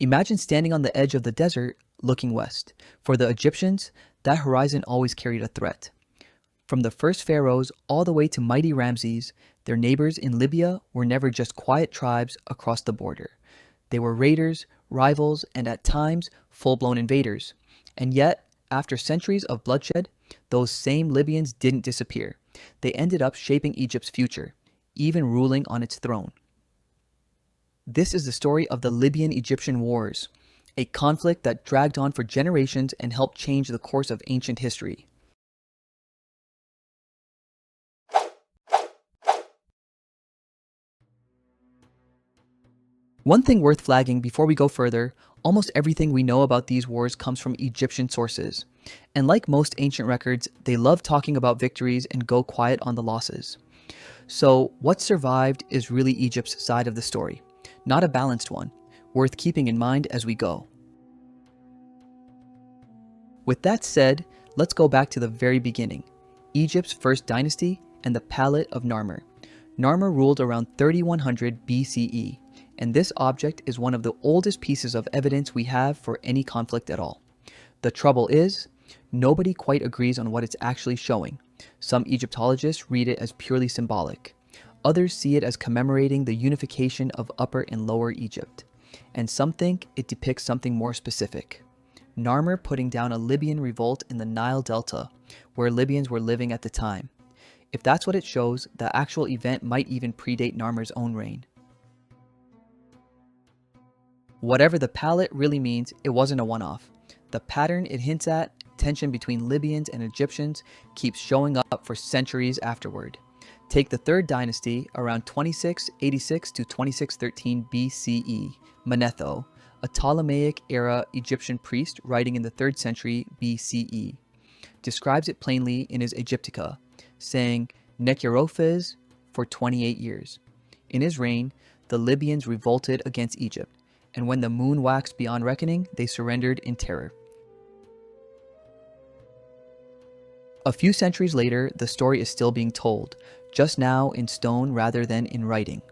Imagine standing on the edge of the desert looking west. For the Egyptians, that horizon always carried a threat. From the first pharaohs all the way to mighty Ramses, their neighbors in Libya were never just quiet tribes across the border. They were raiders, rivals, and at times full-blown invaders. And yet, after centuries of bloodshed, those same Libyans didn't disappear. They ended up shaping Egypt's future, even ruling on its throne. This is the story of the Libyan-Egyptian Wars, a conflict that dragged on for generations and helped change the course of ancient history. One thing worth flagging before we go further, almost everything we know about these wars comes from Egyptian sources. And like most ancient records, they love talking about victories and go quiet on the losses. So what survived is really Egypt's side of the story, not a balanced one, worth keeping in mind as we go. With that said, let's go back to the very beginning, Egypt's first dynasty and the Palette of Narmer. Narmer ruled around 3100 BCE, and this object is one of the oldest pieces of evidence we have for any conflict at all. The trouble is, nobody quite agrees on what it's actually showing. Some Egyptologists read it as purely symbolic. Others see it as commemorating the unification of Upper and Lower Egypt. And some think it depicts something more specific. Narmer putting down a Libyan revolt in the Nile Delta, where Libyans were living at the time. If that's what it shows, the actual event might even predate Narmer's own reign. Whatever the palette really means, it wasn't a one-off. The pattern it hints at, tension between Libyans and Egyptians, keeps showing up for centuries afterward. Take the third dynasty, around 2686 to 2613 BCE, Merneptah, a Ptolemaic-era Egyptian priest writing in the 3rd century BCE, describes it plainly in his Egyptica, saying, Necherophes for 28 years. In his reign, the Libyans revolted against Egypt, and when the moon waxed beyond reckoning, they surrendered in terror. A few centuries later, the story is still being told, just now in stone rather than in writing.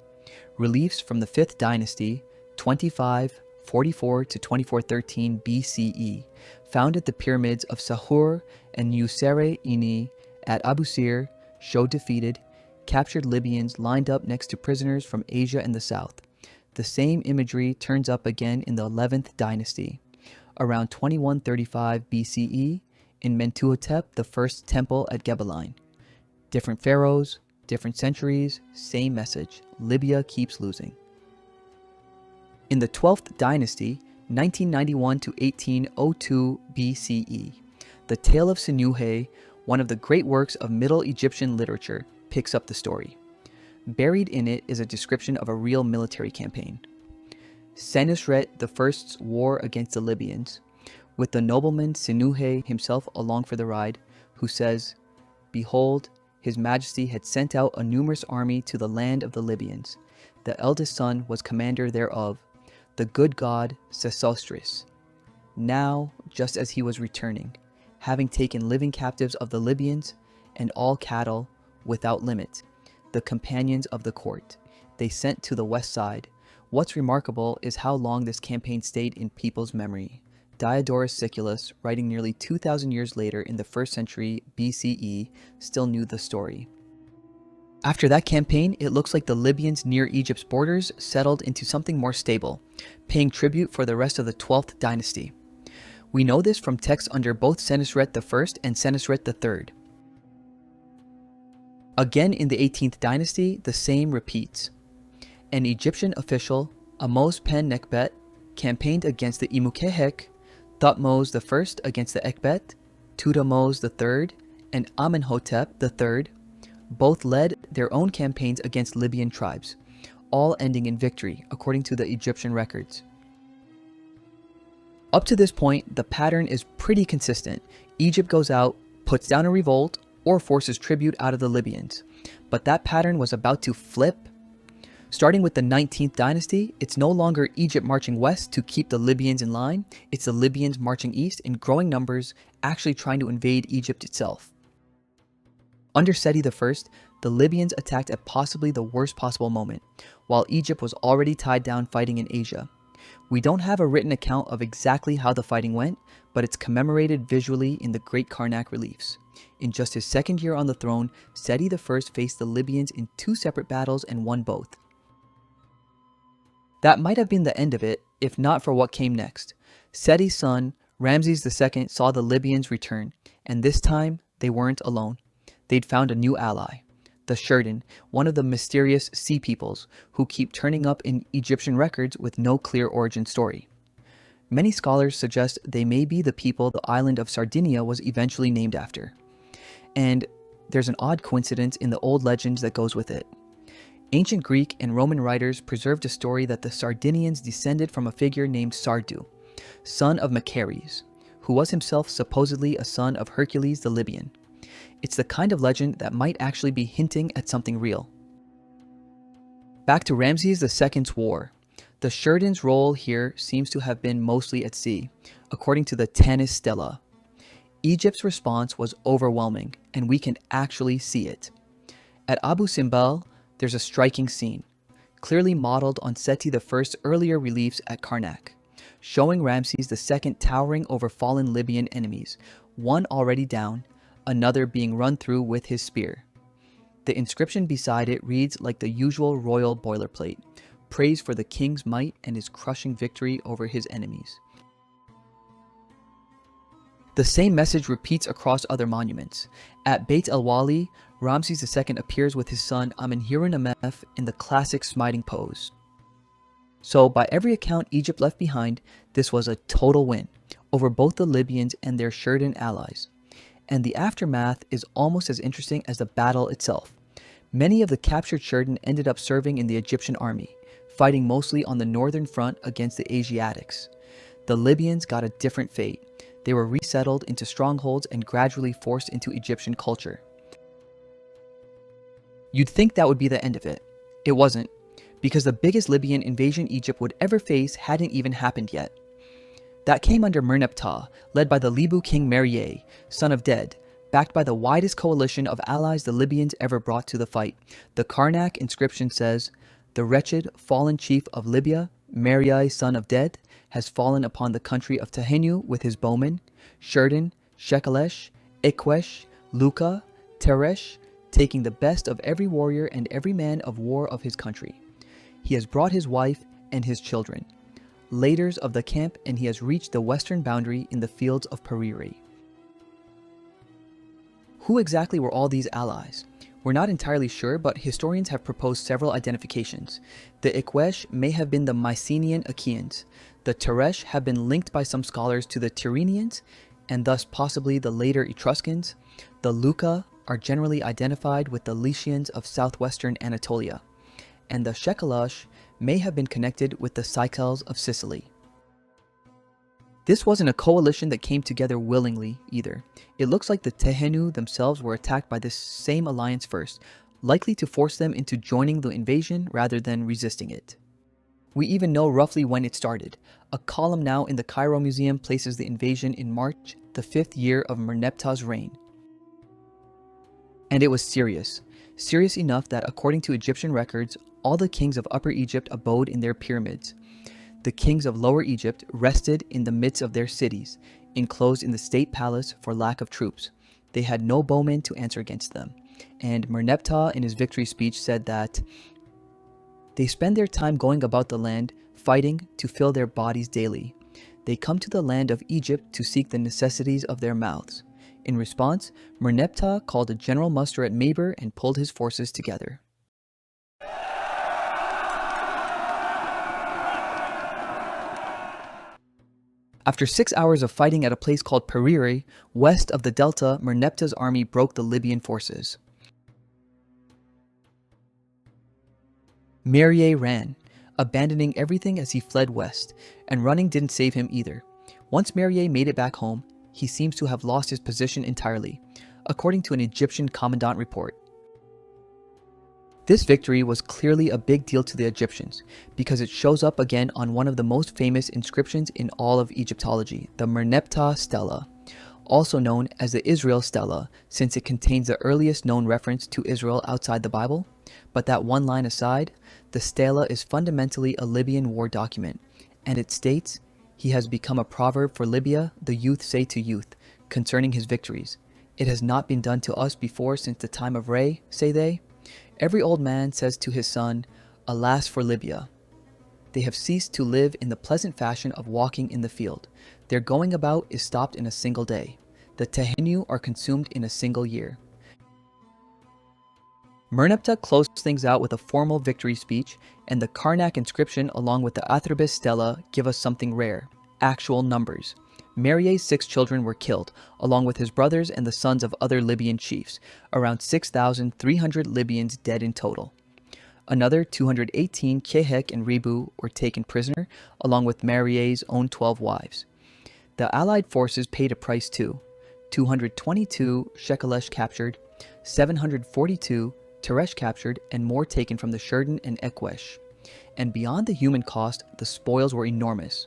Reliefs from the 5th dynasty, 2544 to 2413 BCE, found at the pyramids of Sahur and Usere-Ini at Abu Sir, show defeated, captured Libyans lined up next to prisoners from Asia and the south. The same imagery turns up again in the 11th dynasty. Around 2135 BCE, in Mentuhotep I's temple at Gebelein. Different pharaohs, different centuries, same message. Libya keeps losing. In the 12th dynasty, 1991 to 1802 BCE, the Tale of Sinuhe, one of the great works of Middle Egyptian literature, picks up the story. Buried in it is a description of a real military campaign. Senusret I's war against the Libyans, with the nobleman Sinuhe himself along for the ride, who says, Behold, his majesty had sent out a numerous army to the land of the Libyans. The eldest son was commander thereof, the good god Sesostris. Now, just as he was returning, having taken living captives of the Libyans, and all cattle, without limit, the companions of the court, they sent to the west side. What's remarkable is how long this campaign stayed in people's memory. Diodorus Siculus, writing nearly 2,000 years later in the 1st century BCE, still knew the story. After that campaign, it looks like the Libyans near Egypt's borders settled into something more stable, paying tribute for the rest of the 12th dynasty. We know this from texts under both Senusret I and Senusret III. Again in the 18th dynasty, the same repeats. An Egyptian official, Amos pen Nekbet, campaigned against the Imukehek, Thutmose I against the Ekbet, Tuthmose III, and Amenhotep III. Both led their own campaigns against Libyan tribes, all ending in victory, according to the Egyptian records. Up to this point, the pattern is pretty consistent. Egypt goes out, puts down a revolt, or forces tribute out of the Libyans. But that pattern was about to flip. Starting with the 19th dynasty, it's no longer Egypt marching west to keep the Libyans in line, it's the Libyans marching east in growing numbers, actually trying to invade Egypt itself. Under Seti I, the Libyans attacked at possibly the worst possible moment, while Egypt was already tied down fighting in Asia. We don't have a written account of exactly how the fighting went, but it's commemorated visually in the Great Karnak reliefs. In just his second year on the throne, Seti I faced the Libyans in 2 separate battles and won both. That might have been the end of it, if not for what came next. Seti's son, Ramses II, saw the Libyans return, and this time they weren't alone. They'd found a new ally, the Sherdun, one of the mysterious sea peoples who keep turning up in Egyptian records with no clear origin story. Many scholars suggest they may be the people the island of Sardinia was eventually named after. And there's an odd coincidence in the old legends that goes with it. Ancient Greek and Roman writers preserved a story that the Sardinians descended from a figure named Sardu, son of Machares, who was himself supposedly a son of Hercules the Libyan. It's the kind of legend that might actually be hinting at something real. Back to Ramses II's war. The Sherdun's role here seems to have been mostly at sea, according to the Tanis Stela. Egypt's response was overwhelming, and we can actually see it. At Abu Simbel, there's a striking scene, clearly modeled on Seti I's earlier reliefs at Karnak, showing Ramses II towering over fallen Libyan enemies, one already down, another being run through with his spear. The inscription beside it reads like the usual royal boilerplate, praise for the king's might and his crushing victory over his enemies. The same message repeats across other monuments. At Beit el-Wali, Ramses II appears with his son Amenhotep in the classic smiting pose. So by every account Egypt left behind, this was a total win over both the Libyans and their Sherdun allies. And the aftermath is almost as interesting as the battle itself. Many of the captured Sherdun ended up serving in the Egyptian army, fighting mostly on the northern front against the Asiatics. The Libyans got a different fate. They were resettled into strongholds and gradually forced into Egyptian culture. You'd think that would be the end of it. It wasn't, because the biggest Libyan invasion Egypt would ever face hadn't even happened yet. That came under Merneptah, led by the Libu king Merieh, son of Ded, backed by the widest coalition of allies the Libyans ever brought to the fight. The Karnak inscription says, "The wretched, fallen chief of Libya, Merieh, son of Ded, has fallen upon the country of Tehenu with his bowmen, Sherdun, Shekelesh, Ikwesh, Luka, Teresh, taking the best of every warrior and every man of war of his country. He has brought his wife and his children, leaders of the camp, and he has reached the western boundary in the fields of Pariri." Who exactly were all these allies? We're not entirely sure, but historians have proposed several identifications. The Ikwesh may have been the Mycenaean Achaeans. The Teresh have been linked by some scholars to the Tyrrhenians, and thus possibly the later Etruscans. The Luca are generally identified with the Lycians of southwestern Anatolia, and the Shekelesh may have been connected with the Sicels of Sicily. This wasn't a coalition that came together willingly either. It looks like the Tehenu themselves were attacked by this same alliance first, likely to force them into joining the invasion rather than resisting it. We even know roughly when it started. A column now in the Cairo Museum places the invasion in March, the 5th year of Merneptah's reign. And it was serious. Serious enough that according to Egyptian records, all the kings of Upper Egypt abode in their pyramids. The kings of Lower Egypt rested in the midst of their cities, enclosed in the state palace for lack of troops. They had no bowmen to answer against them. And Merneptah in his victory speech said that they spend their time going about the land, fighting to fill their bodies daily. They come to the land of Egypt to seek the necessities of their mouths. In response, Merneptah called a general muster at Mabur and pulled his forces together. After 6 hours of fighting at a place called Pariri, west of the delta, Merneptah's army broke the Libyan forces. Merieh ran, abandoning everything as he fled west, and running didn't save him either. Once Merieh made it back home, he seems to have lost his position entirely, according to an Egyptian commandant report. This victory was clearly a big deal to the Egyptians, because it shows up again on one of the most famous inscriptions in all of Egyptology, the Merneptah Stela, also known as the Israel Stela, since it contains the earliest known reference to Israel outside the Bible. But that one line aside, the Stela is fundamentally a Libyan war document, and it states, "He has become a proverb for Libya, the youth say to youth, concerning his victories. It has not been done to us before since the time of Ray, say they. Every old man says to his son, Alas for Libya. They have ceased to live in the pleasant fashion of walking in the field. Their going about is stopped in a single day. The Tehenu are consumed in a single year." Merneptah closed things out with a formal victory speech, and the Karnak inscription along with the Athribis stela give us something rare: actual numbers. Merier's 6 children were killed, along with his brothers and the sons of other Libyan chiefs, around 6,300 Libyans dead in total. Another 218 Kehek and Ribu were taken prisoner, along with Merier's own 12 wives. The Allied forces paid a price too: 222 Shekelesh captured, 742 Teresh captured, and more taken from the Shurden and Ekwesh. And beyond the human cost, the spoils were enormous.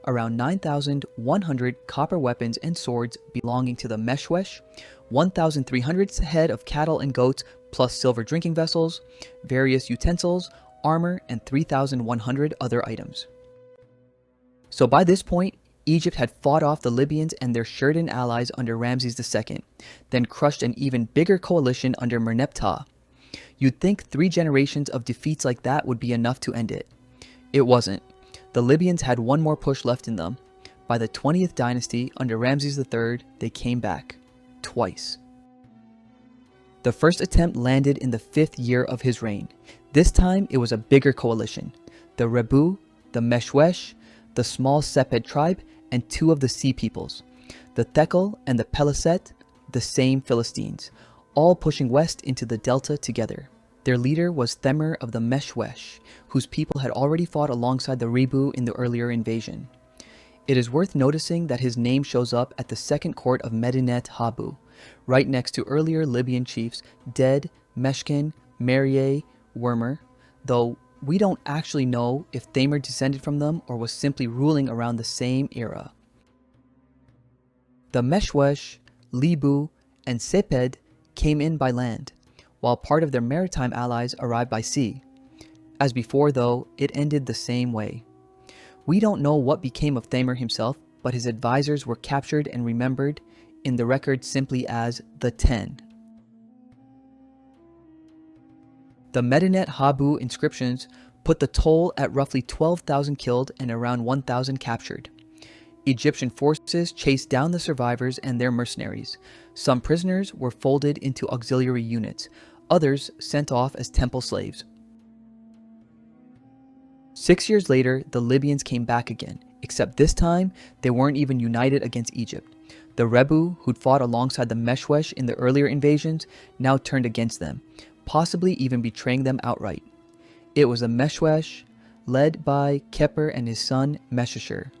Around 9,100 copper weapons and swords belonging to the Meshwesh, 1,300 head of cattle and goats, plus silver drinking vessels, various utensils, armor, and 3,100 other items. So by this point, Egypt had fought off the Libyans and their Shurden allies under Ramses II, then crushed an even bigger coalition under Merneptah. You'd think 3 generations of defeats like that would be enough to end it. It wasn't. The Libyans had one more push left in them. By the 20th dynasty, under Ramses III, they came back. Twice. The first attempt landed in the 5th year of his reign. This time, it was a bigger coalition. The Rebu, the Meshwesh, the small Seped tribe, and 2 of the Sea peoples. The Thekel and the Peliset, the same Philistines, all pushing west into the delta together. Their leader was Themer of the Meshwesh, whose people had already fought alongside the Rebu in the earlier invasion. It is worth noticing that his name shows up at the second court of Medinet Habu, right next to earlier Libyan chiefs Ded, Meshkin, Merier, Wermer, though we don't actually know if Thamer descended from them or was simply ruling around the same era. The Meshwesh, Libu, and Seped came in by land, while part of their maritime allies arrived by sea. As before, though, it ended the same way. We don't know what became of Thamer himself, but his advisors were captured and remembered in the record simply as the 10. The Medinet Habu inscriptions put the toll at roughly 12,000 killed and around 1,000 captured. Egyptian forces chased down the survivors and their mercenaries. Some prisoners were folded into auxiliary units, others sent off as temple slaves. 6 years later, the Libyans came back again, except this time, they weren't even united against Egypt. The Rebu, who'd fought alongside the Meshwesh in the earlier invasions, now turned against them, possibly even betraying them outright. It was the Meshwesh, led by Keper and his son Meshashur.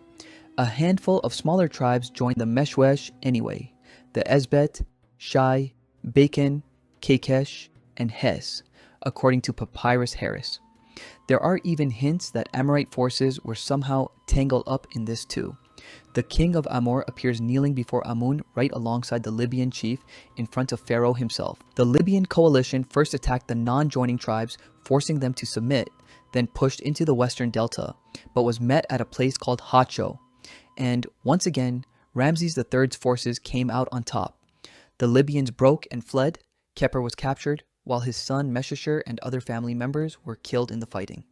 A handful of smaller tribes joined the Meshwesh anyway: the Esbet, Shai, Bacon, Kekesh, and Hes, according to Papyrus Harris. There are even hints that Amorite forces were somehow tangled up in this too. The king of Amor appears kneeling before Amun right alongside the Libyan chief in front of Pharaoh himself. The Libyan coalition first attacked the non-joining tribes, forcing them to submit, then pushed into the western delta, but was met at a place called Hacho. And once again, Ramses III's forces came out on top. The Libyans broke and fled, Keper was captured, while his son Meshashur and other family members were killed in the fighting.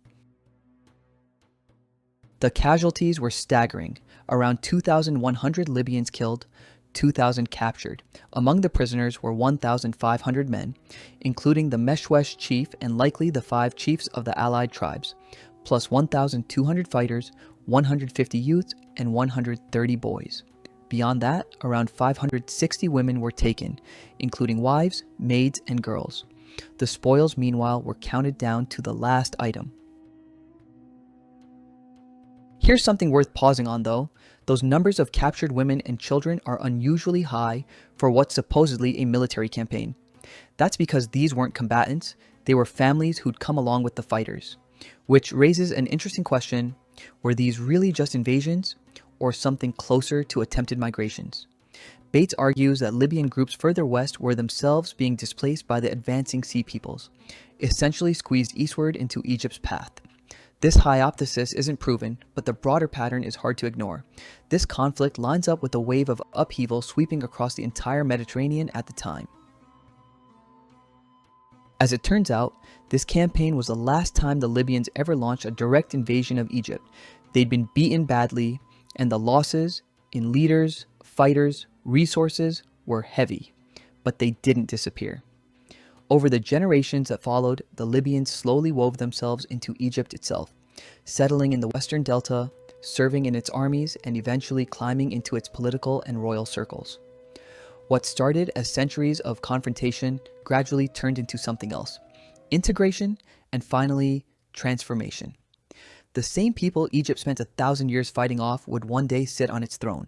The casualties were staggering: around 2,100 Libyans killed, 2,000 captured. Among the prisoners were 1,500 men, including the Meshwesh chief and likely the 5 chiefs of the allied tribes, plus 1,200 fighters, 150 youths, and 130 boys. Beyond that, around 560 women were taken, including wives, maids, and girls. The spoils, meanwhile, were counted down to the last item. Here's something worth pausing on though. Those numbers of captured women and children are unusually high for what's supposedly a military campaign. That's because these weren't combatants, they were families who'd come along with the fighters. Which raises an interesting question: were these really just invasions, or something closer to attempted migrations? Bates argues that Libyan groups further west were themselves being displaced by the advancing Sea peoples, essentially squeezed eastward into Egypt's path. This hypothesis isn't proven, but the broader pattern is hard to ignore. This conflict lines up with a wave of upheaval sweeping across the entire Mediterranean at the time. As it turns out, this campaign was the last time the Libyans ever launched a direct invasion of Egypt. They'd been beaten badly, and the losses in leaders, fighters, resources were heavy, but they didn't disappear. Over the generations that followed, the Libyans slowly wove themselves into Egypt itself, settling in the western delta, serving in its armies, and eventually climbing into its political and royal circles. What started as centuries of confrontation gradually turned into something else: integration, and finally, transformation. The same people Egypt spent 1,000 years fighting off would one day sit on its throne.